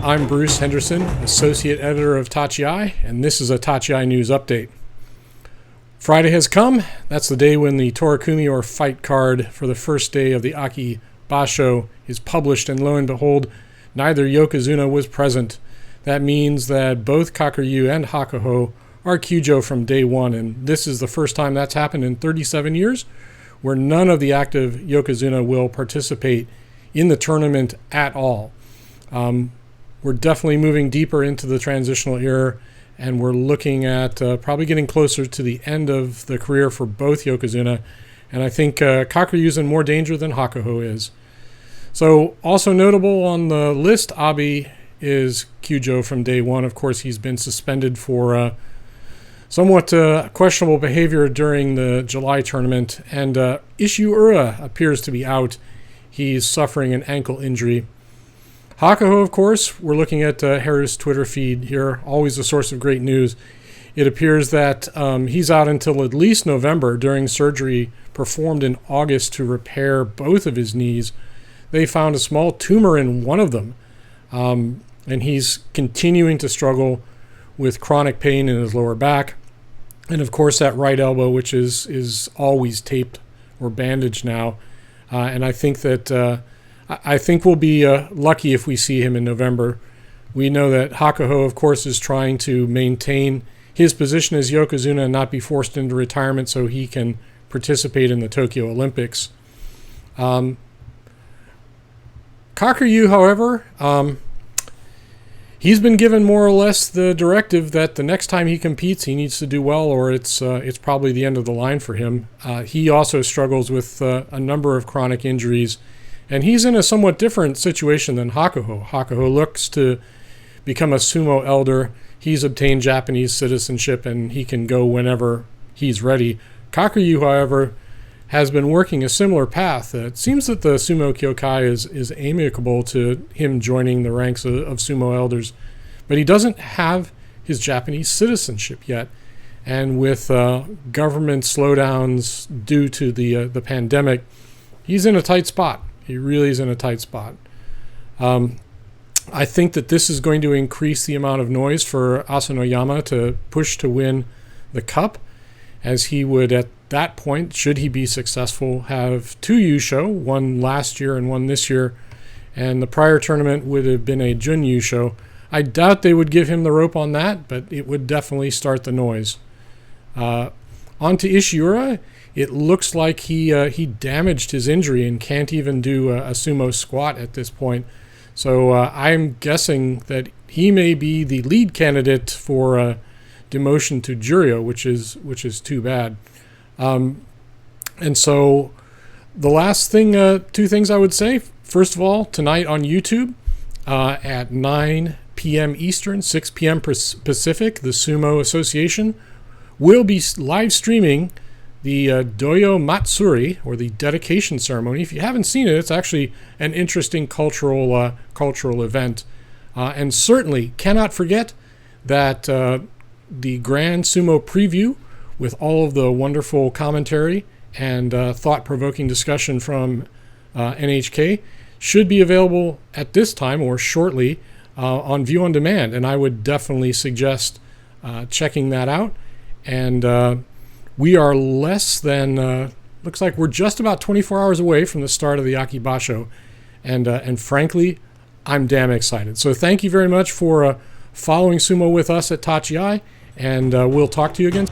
I'm Bruce Henderson, Associate Editor of Tachiai, and this is a Tachiai News Update. Friday has come. That's the day when the Torakumi or fight card for the first day of the Aki Basho is published, and lo and behold, neither Yokozuna was present. That means that both Kakuryu and Hakuho are Kyujo from day one, and this is the first time that's happened in 37 years, where none of the active Yokozuna will participate in the tournament at all. We're definitely moving deeper into the transitional era, and we're looking at probably getting closer to the end of the career for both Yokozuna, and I think Kakuryu's in more danger than Hakuho is. So also notable on the list, Abi is Kyujo from day one. Of course, he's been suspended for somewhat questionable behavior during the July tournament, and Ishiura appears to be out. He's suffering an ankle injury. Hakuho, of course, we're looking at Haru's Twitter feed here, always a source of great news. It appears that he's out until at least November during surgery performed in August to repair both of his knees. They found a small tumor in one of them, and he's continuing to struggle with chronic pain in his lower back. And of course that right elbow, which is always taped or bandaged now. And I think that we'll be lucky if we see him in November. We know that Hakuho, of course, is trying to maintain his position as Yokozuna and not be forced into retirement so he can participate in the Tokyo Olympics. Kakuryu, however, he's been given more or less the directive that the next time he competes, he needs to do well, or it's probably the end of the line for him. He also struggles with a number of chronic injuries, and he's in a somewhat different situation than Hakuho. Hakuho looks to become a sumo elder. He's obtained Japanese citizenship, and he can go whenever he's ready. Kakuryu, however, has been working a similar path. It seems that the Sumo Kyokai is amicable to him joining the ranks of sumo elders, but he doesn't have his Japanese citizenship yet. And with government slowdowns due to the pandemic, he's in a tight spot. He really is in a tight spot. I think that this is going to increase the amount of noise for Asanoyama to push to win the cup, as he would at that point, should he be successful, have two Yusho, one last year and one this year, and the prior tournament would have been a Jun Yusho. I doubt they would give him the rope on that, but it would definitely start the noise. On to Ishiura. It looks like he damaged his injury and can't even do a sumo squat at this point. So I'm guessing that he may be the lead candidate for demotion to Juryo, which is too bad. And so the last thing, two things I would say. First of all, tonight on YouTube at 9 p.m. Eastern, 6 p.m. Pacific, the Sumo Association will be live streaming the Dohyo Matsuri, or the dedication ceremony. If you haven't seen it, it's actually an interesting cultural event. And certainly cannot forget that the Grand Sumo Preview, with all of the wonderful commentary and thought-provoking discussion from NHK, should be available at this time or shortly on View on Demand. And I would definitely suggest checking that out. And we are less than, looks like we're just about 24 hours away from the start of the Aki Basho. And frankly, I'm damn excited. So thank you very much for following sumo with us at Tachiai, and we'll talk to you again.